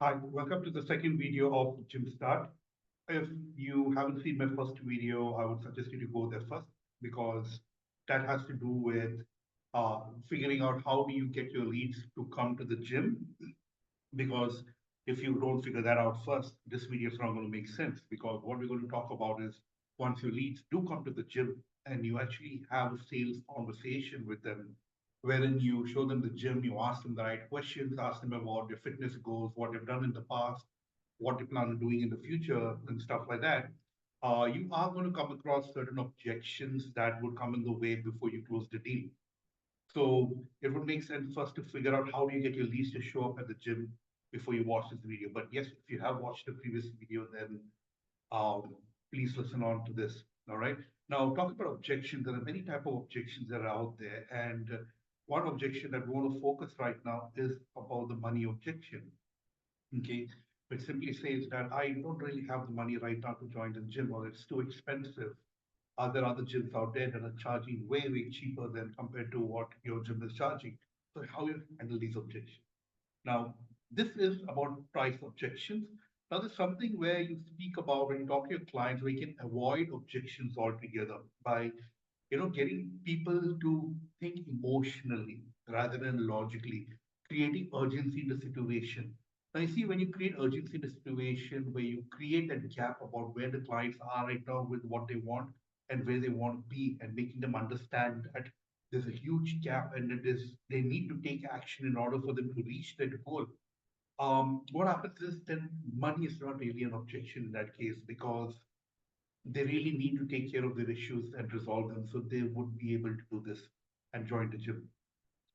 Hi, welcome to the second video of Gym Start. If you haven't seen my first video, I would suggest you to go there first because that has to do with figuring out how do you get your leads to come to the gym. Because if you don't figure that out first, this video is not going to make sense. Because what we're going to talk about is once your leads do come to the gym and you actually have a sales conversation with them, wherein you show them the gym, you ask them the right questions, ask them about their fitness goals, what they've done in the past, what they plan on doing in the future, and stuff like that. You are going to come across certain objections that would come in the way before you close the deal. So it would make sense first to figure out how do you get your leads to show up at the gym before you watch this video. But yes, if you have watched the previous video, then um, please listen on to this. All right. Now, talk about objections. There are many type of objections that are out there, and one objection that we want to focus right now is about the money objection. Okay, which simply says that I don't really have the money right now to join the gym, or it's too expensive. Are there other gyms out there that are charging way, way cheaper than compared to what your gym is charging? So how you handle these objections? Now, this is about price objections. Now, there's something where you speak about when you talk to your clients, where you can avoid objections altogether by, getting people to think emotionally rather than logically, creating urgency in the situation. Now, you see, when you create urgency in the situation, where you create that gap about where the clients are right now with what they want and where they want to be, and making them understand that there's a huge gap and they need to take action in order for them to reach that goal. What happens is then money is not really an objection in that case because they really need to take care of their issues and resolve them so they would be able to do this and join the gym.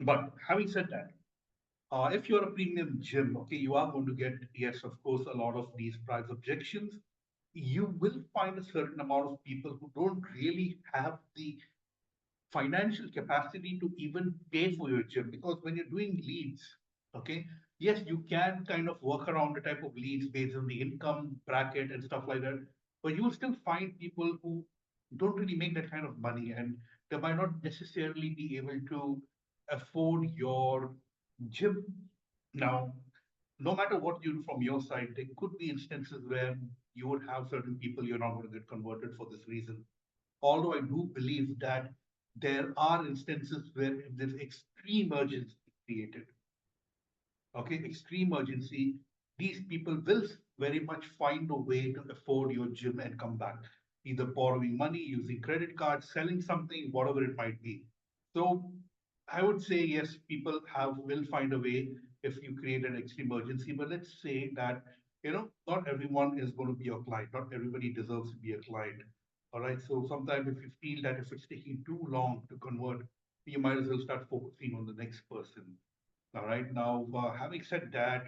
But having said that, if you're a premium gym, okay, you are going to get, yes, of course, a lot of these price objections. You will find a certain amount of people who don't really have the financial capacity to even pay for your gym because when you're doing leads, okay, yes, you can kind of work around the type of leads based on the income bracket and stuff like that, but you will still find people who don't really make that kind of money and they might not necessarily be able to afford your gym. Now, no matter what you do from your side, there could be instances where you would have certain people you're not going to get converted for this reason. Although I do believe that there are instances where if there's extreme urgency created, okay, extreme urgency, these people will very much find a way to afford your gym and come back, either borrowing money, using credit cards, selling something, whatever it might be. So I would say yes, people have will find a way if you create an extreme urgency. But let's say that not everyone is going to be your client. Not everybody deserves to be a client. All right. So sometimes if you feel that if it's taking too long to convert, you might as well start focusing on the next person. All right. Now, having said that,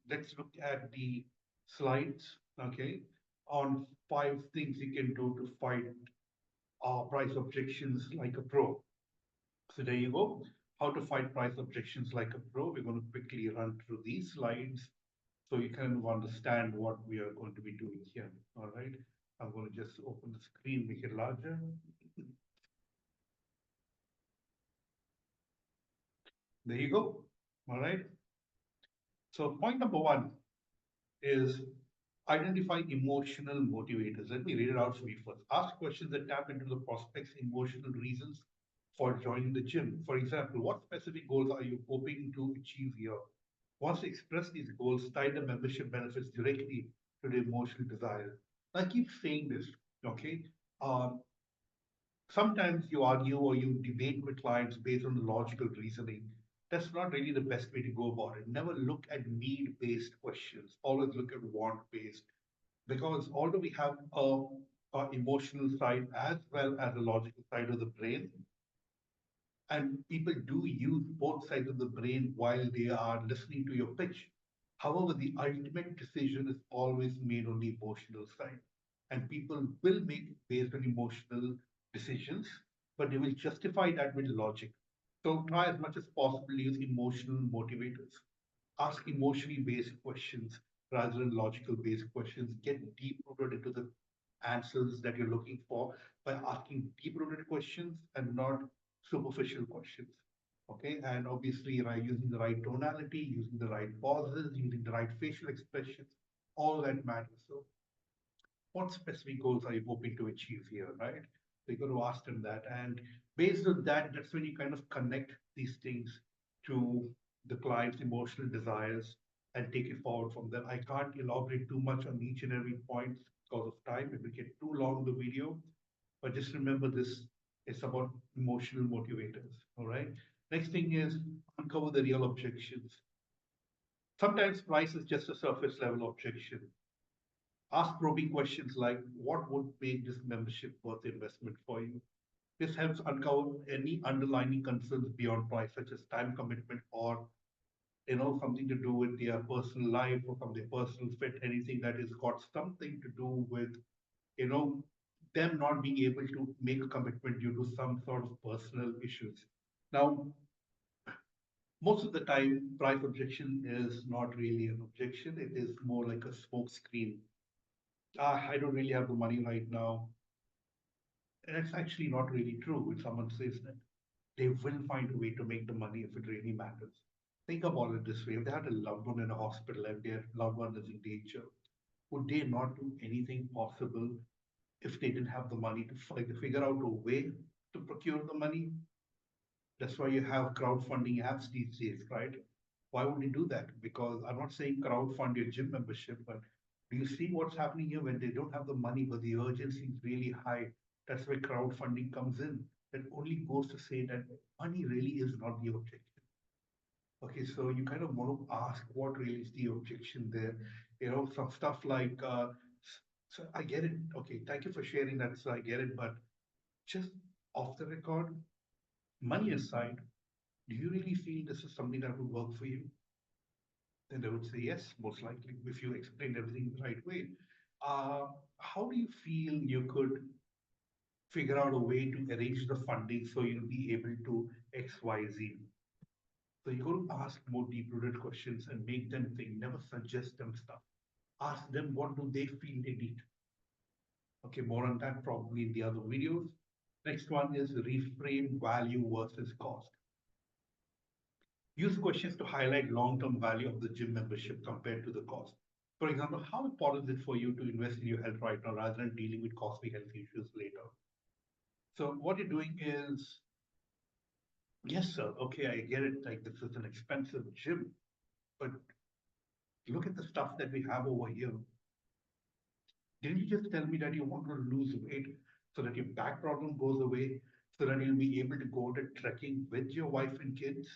let's look at the slides. Okay, on 5 things you can do to fight price objections like a pro. So there you go. How to fight price objections like a pro. We're going to quickly run through these slides so you kind of understand what we are going to be doing here. All right. I'm going to just open the screen, make it larger. There you go. All right. So point number one is identify emotional motivators. Let me read it out for you first. Ask questions that tap into the prospect's emotional reasons for joining the gym. For example, what specific goals are you hoping to achieve here? Once you express these goals, tie the membership benefits directly to the emotional desire. I keep saying this, okay? Um, Sometimes you argue or you debate with clients based on logical reasoning. That's not really the best way to go about it. Never look at need based questions, always look at want based. Because although we have a emotional side as well as a logical side of the brain, and people do use both sides of the brain while they are listening to your pitch. However, the ultimate decision is always made on the emotional side. And people will make based on emotional decisions, but they will justify that with logic. So try as much as possible to use emotional motivators. Ask emotionally based questions rather than logical based questions. Get deep rooted into the answers that you're looking for by asking deep rooted questions and not superficial questions. Okay, and obviously, right, using the right tonality, using the right pauses, using the right facial expressions, all that matters. So, what specific goals are you hoping to achieve here, right? So you got to ask them that, and based on that, that's when you kind of connect these things to the client's emotional desires and take it forward from there. I can't elaborate too much on each and every point because of time. It will get too long the video, but just remember this: it's about emotional motivators. All right. Next thing is uncover the real objections. Sometimes price is just a surface level objection. Ask probing questions like, what would make this membership worth investment for you? This helps uncover any underlying concerns beyond price, such as time commitment or something to do with their personal life or from their personal fit, anything that has got something to do with you know them not being able to make a commitment due to some sort of personal issues. Now, most of the time, price objection is not really an objection. It is more like a smoke screen. I don't really have the money right now. And it's actually not really true when someone says that. They will find a way to make the money if it really matters. Think about it this way. If they had a loved one in a hospital and their loved one is in danger, would they not do anything possible if they didn't have the money to figure out a way to procure the money? That's why you have crowdfunding apps these days, right? Why would you do that? Because I'm not saying crowdfund your gym membership, but do you see what's happening here when they don't have the money, but the urgency is really high? That's where crowdfunding comes in. That only goes to say that money really is not the objective. Okay, so you kind of want to ask what really is the objection there. Some stuff like, so I get it. Okay, thank you for sharing that. So I get it, but just off the record, money aside, do you really feel this is something that would work for you? Then they would say yes, most likely, if you explained everything the right way. Uh, how do you feel you could figure out a way to arrange the funding so you'll be able to X, Y, Z? So you got to ask more deep-rooted questions and make them think. Never suggest them stuff. Ask them what do they feel they need. Okay, more on that probably in the other videos. Next one is reframe value versus cost. Use questions to highlight long-term value of the gym membership compared to the cost. For example, how important is it for you to invest in your health right now rather than dealing with costly health issues later? So what you're doing is, yes, sir, okay, I get it. Like this is an expensive gym, but look at the stuff that we have over here. Didn't you just tell me that you want to lose weight so that your back problem goes away, so that you'll be able to go to trekking with your wife and kids?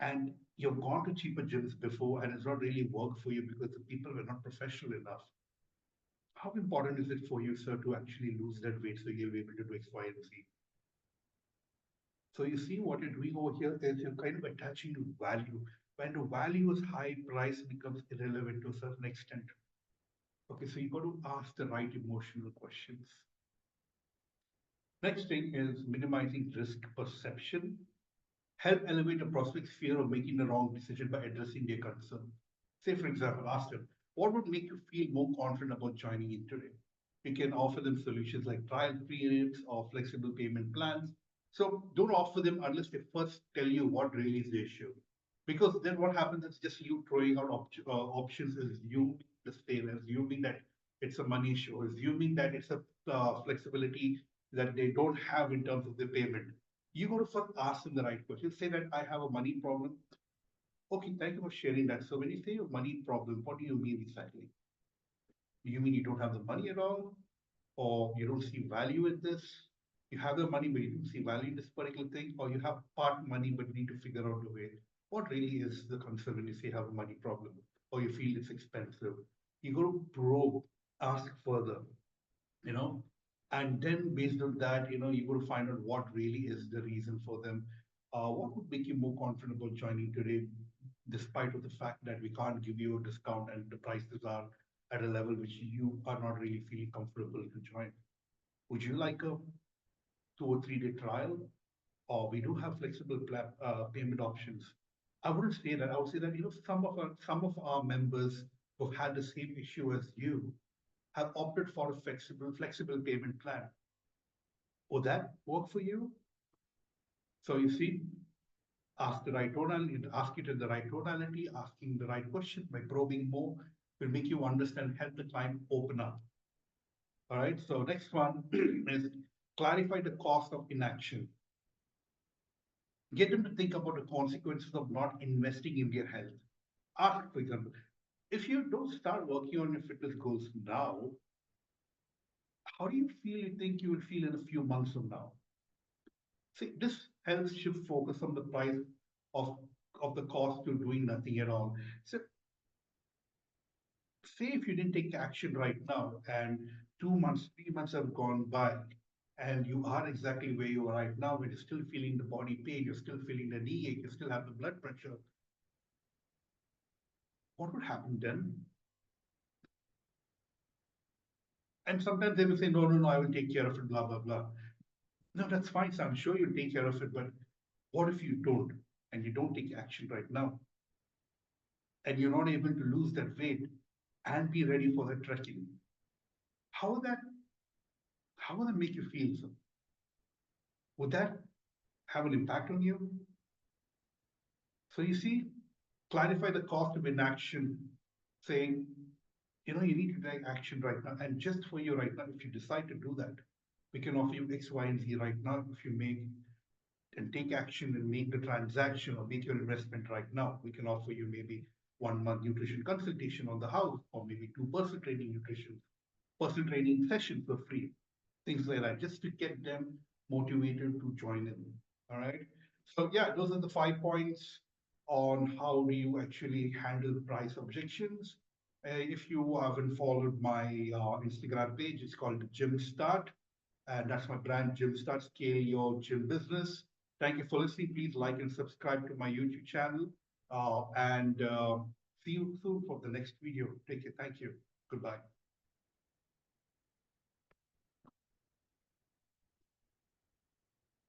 And you've gone to cheaper gyms before and it's not really worked for you because the people were not professional enough. How important is it for you, sir, to actually lose that weight so you'll be able to do X, Y, and Z? So you see what you're doing over here is you're kind of attaching to value. When the value is high, price becomes irrelevant to a certain extent. Okay, so you got to ask the right emotional questions. Next thing is minimizing risk perception. Help elevate a prospect's fear of making the wrong decision by addressing their concern. Say, for example, ask them, what would make you feel more confident about joining in today? You can offer them solutions like trial periods or flexible payment plans. So don't offer them unless they first tell you what really is the issue. Because then what happens is just you throwing out options, assuming the sale, assuming that it's a money issue, assuming that it's a flexibility that they don't have in terms of the payment. You got to first ask them the right question. Say that I have a money problem. Okay, thank you for sharing that. So when you say a money problem, what do you mean exactly? Do you mean you don't have the money at all? Or you don't see value in this? You have the money, but you don't see value in this particular thing? Or you have part money, but need to figure out a way? What really is the concern when you say you have a money problem? Or you feel it's expensive? You got to probe, ask further, you know and then based on that, you got to find out what really is the reason for them. What would make you more confident about joining today, despite of the fact that we can't give you a discount and the prices are at a level which you are not really feeling comfortable to join? Would you like a 2 or 3 day trial, or we do have flexible payment options? I wouldn't say that. I would say that some of our members who've had the same issue as you have opted for a flexible payment plan. Would that work for you? So you see, ask the right tonality, ask it in the right tonality, asking the right question by probing more will make you understand, help the client open up. All right. So next one is clarify the cost of inaction. Get them to think about the consequences of not investing in their health. Ask, for example, if you don't start working on your fitness goals now, how do you feel you think you will feel in a few months from now? See, this helps shift focus on the price of, of the cost to doing nothing at all. So say if you didn't take action right now and 2 months, 3 months have gone by and you are exactly where you are right now, but you're still feeling the body pain, you're still feeling the knee ache, you still have the blood pressure, what would happen then? And sometimes they will say, no, no, no, I will take care of it, blah, blah, blah. No, that's fine, sir. I'm sure you'll take care of it, but what if you don't and you don't take action right now and you're not able to lose that weight and be ready for the trekking? How would that how would that make you feel, sir? Would that have an impact on you? So you see, clarify the cost of inaction, saying, you need to take action right now. And just for you right now, if you decide to do that, we can offer you X, Y, and Z right now. If you make and take action and make the transaction or make your investment right now, we can offer you maybe 1 month nutrition consultation on the house, or maybe 2 person training nutrition, personal training sessions for free, things like that, just to get them motivated to join in. All right. So yeah, those are the 5 points on how do you actually handle price objections. If you haven't followed my Instagram page, it's called Gym Start, and that's my brand, Gym Start. Scale your gym business. Thank you for listening. Please like and subscribe to my YouTube channel, and see you soon for the next video. Take care. Thank you. Goodbye.